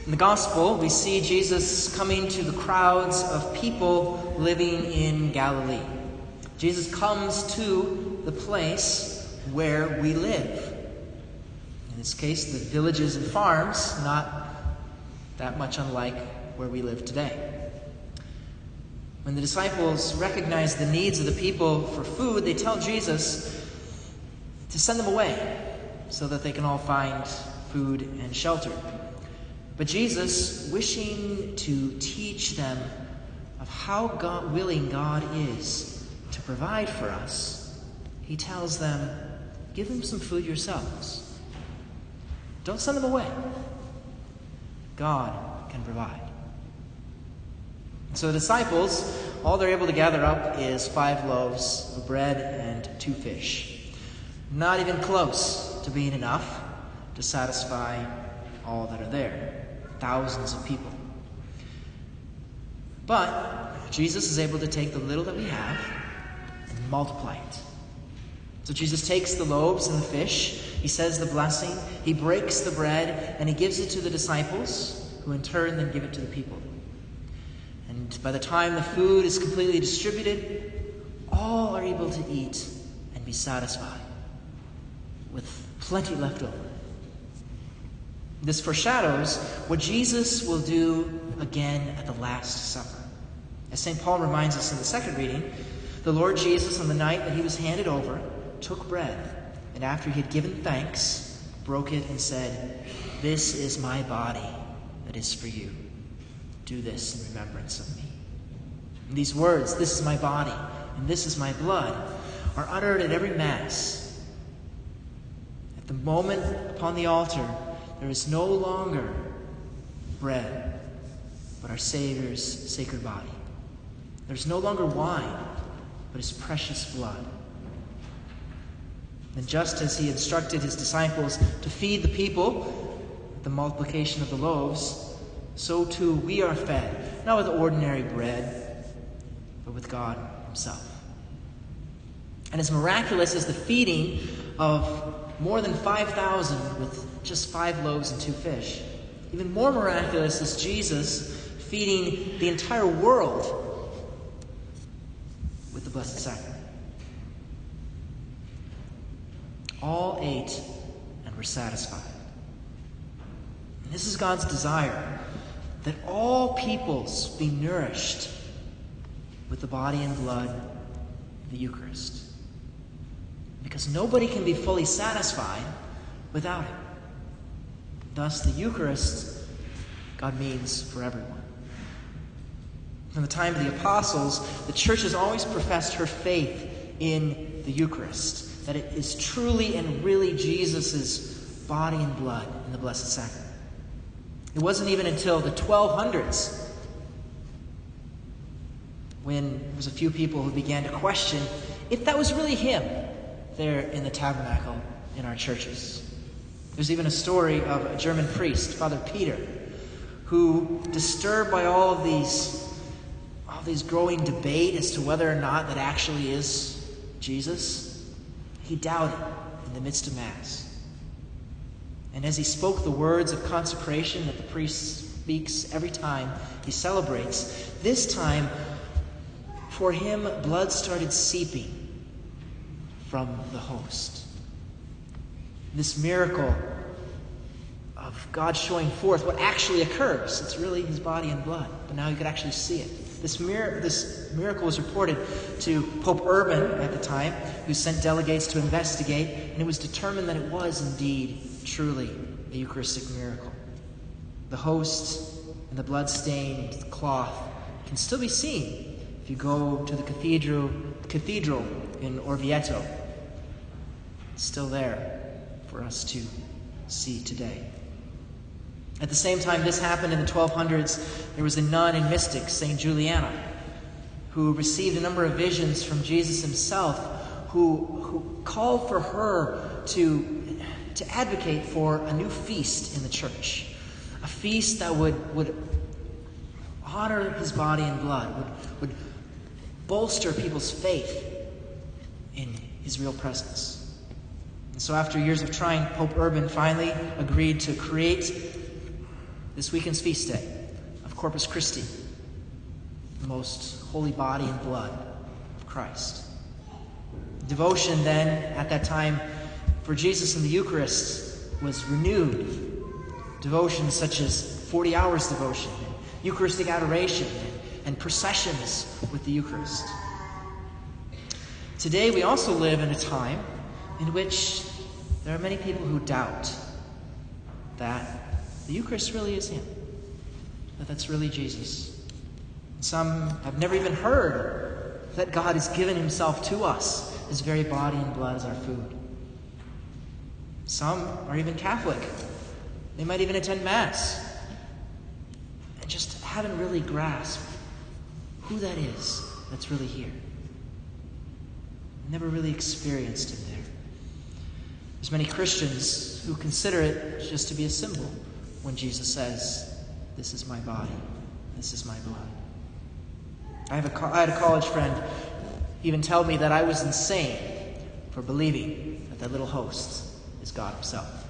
In the gospel, we see Jesus coming to the crowds of people living in Galilee. Jesus comes to the place where we live. In this case, the villages and farms, not that much unlike where we live today. When the disciples recognize the needs of the people for food, they tell Jesus to send them away so that they can all find food and shelter. But Jesus, wishing to teach them of how willing God is to provide for us, he tells them, give them some food yourselves. Don't send them away. God can provide. So the disciples, all they're able to gather up is 5 loaves of bread and 2 fish. Not even close to being enough to satisfy all that are there. Thousands of people. But Jesus is able to take the little that we have and multiply it. So Jesus takes the loaves and the fish, he says the blessing, he breaks the bread, and he gives it to the disciples, who in turn then give it to the people. And by the time the food is completely distributed, all are able to eat and be satisfied with plenty left over. This foreshadows what Jesus will do again at the Last Supper. As St. Paul reminds us in the second reading, the Lord Jesus, on the night that he was handed over, took bread, and after he had given thanks, broke it and said, "This is my body that is for you. Do this in remembrance of me." And these words, "This is my body," and "This is my blood," are uttered at every Mass. At the moment upon the altar, there is no longer bread, but our Savior's sacred body. There's no longer wine, but his precious blood. And just as he instructed his disciples to feed the people with the multiplication of the loaves, so too we are fed, not with ordinary bread, but with God himself. And as miraculous as the feeding of more than 5,000 with just 5 loaves and 2 fish, even more miraculous is Jesus feeding the entire world with the Blessed Sacrament. All ate and were satisfied. And this is God's desire, that all peoples be nourished with the body and blood of the Eucharist. Because nobody can be fully satisfied without it. Thus, the Eucharist, God means for everyone. From the time of the apostles, the Church has always professed her faith in the Eucharist, that it is truly and really Jesus' body and blood in the Blessed Sacrament. It wasn't even until the 1200s when there was a few people who began to question if that was really him there in the tabernacle in our churches. There's even a story of a German priest, Father Peter, who, disturbed by all these growing debate as to whether or not that actually is Jesus, he doubted in the midst of Mass. And as he spoke the words of consecration that the priest speaks every time he celebrates, this time, for him, blood started seeping from the host. This miracle of God showing forth what actually occurs. It's really his body and blood, but now you could actually see it. This miracle was reported to Pope Urban at the time, who sent delegates to investigate, and it was determined that it was indeed, truly, a Eucharistic miracle. The host and the blood-stained cloth can still be seen if you go to the cathedral in Orvieto. It's still there for us to see today. At the same time this happened in the 1200s, there was a nun and mystic, St. Juliana, who received a number of visions from Jesus himself, who called for her to advocate for a new feast in the church. A feast that would honor his body and blood, would bolster people's faith in his real presence. And so after years of trying, Pope Urban finally agreed to create this weekend's feast day of Corpus Christi, the most holy body and blood of Christ. Devotion then, at that time, for Jesus in the Eucharist was renewed. Devotions such as 40 hours devotion, Eucharistic adoration, and processions with the Eucharist. Today we also live in a time in which there are many people who doubt that the Eucharist really is Him, that that's really Jesus. Some have never even heard that God has given Himself to us, His very body and blood as our food. Some are even Catholic. They might even attend Mass and just haven't really grasped who that is that's really here. Never really experienced Him there. There's many Christians who consider it just to be a symbol when Jesus says, "This is my body, this is my blood." I had a college friend even tell me that I was insane for believing that little host is God Himself.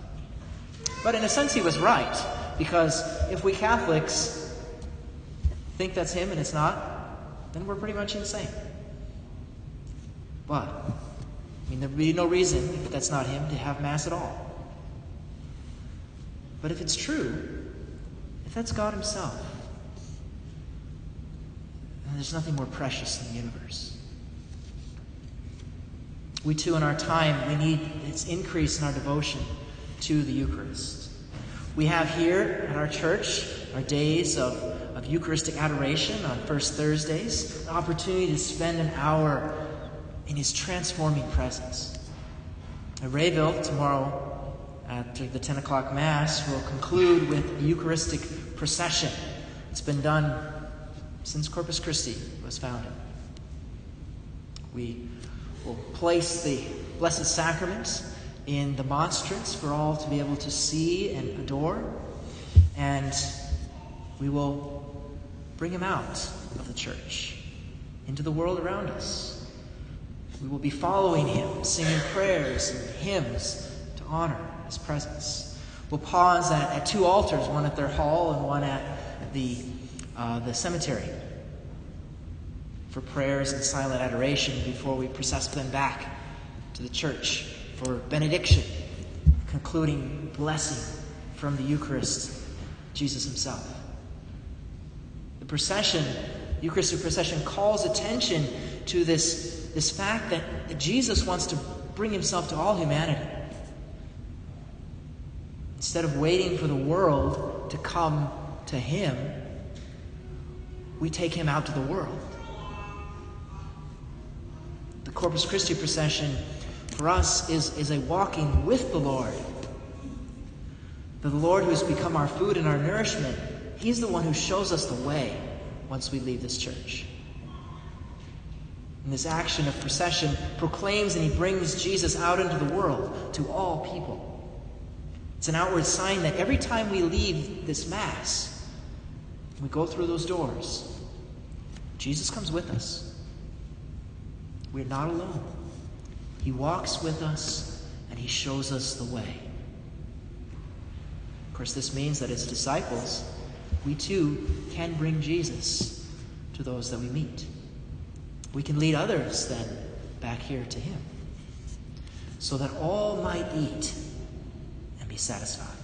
But in a sense, he was right, because if we Catholics think that's Him and it's not, then we're pretty much insane. But, there'd be no reason, if that's not Him, to have Mass at all. But if it's true, if that's God Himself, then there's nothing more precious in the universe. We too, in our time, we need its increase in our devotion to the Eucharist. We have here at our church our days of Eucharistic adoration on First Thursdays, an opportunity to spend an hour in His transforming presence. At Rayville, tomorrow, after the 10 o'clock Mass, we'll conclude with a Eucharistic procession. It's been done since Corpus Christi was founded. We will place the Blessed Sacrament in the monstrance for all to be able to see and adore, and we will bring Him out of the church into the world around us. We will be following Him, singing prayers and hymns to honor His presence. We'll pause at two altars, one at their hall and one at the cemetery, for prayers and silent adoration before we process them back to the church for benediction, concluding blessing from the Eucharist, Jesus Himself. The procession, Eucharistic procession, calls attention to this fact that Jesus wants to bring Himself to all humanity. Instead of waiting for the world to come to Him, we take Him out to the world. The Corpus Christi procession for us is a walking with the Lord. The Lord who has become our food and our nourishment, He's the one who shows us the way once we leave this church. And this action of procession proclaims and He brings Jesus out into the world to all people. It's an outward sign that every time we leave this Mass, we go through those doors, Jesus comes with us. We're not alone. He walks with us and He shows us the way. Of course, this means that as disciples, we too can bring Jesus to those that we meet. We can lead others then back here to Him, so that all might eat and be satisfied.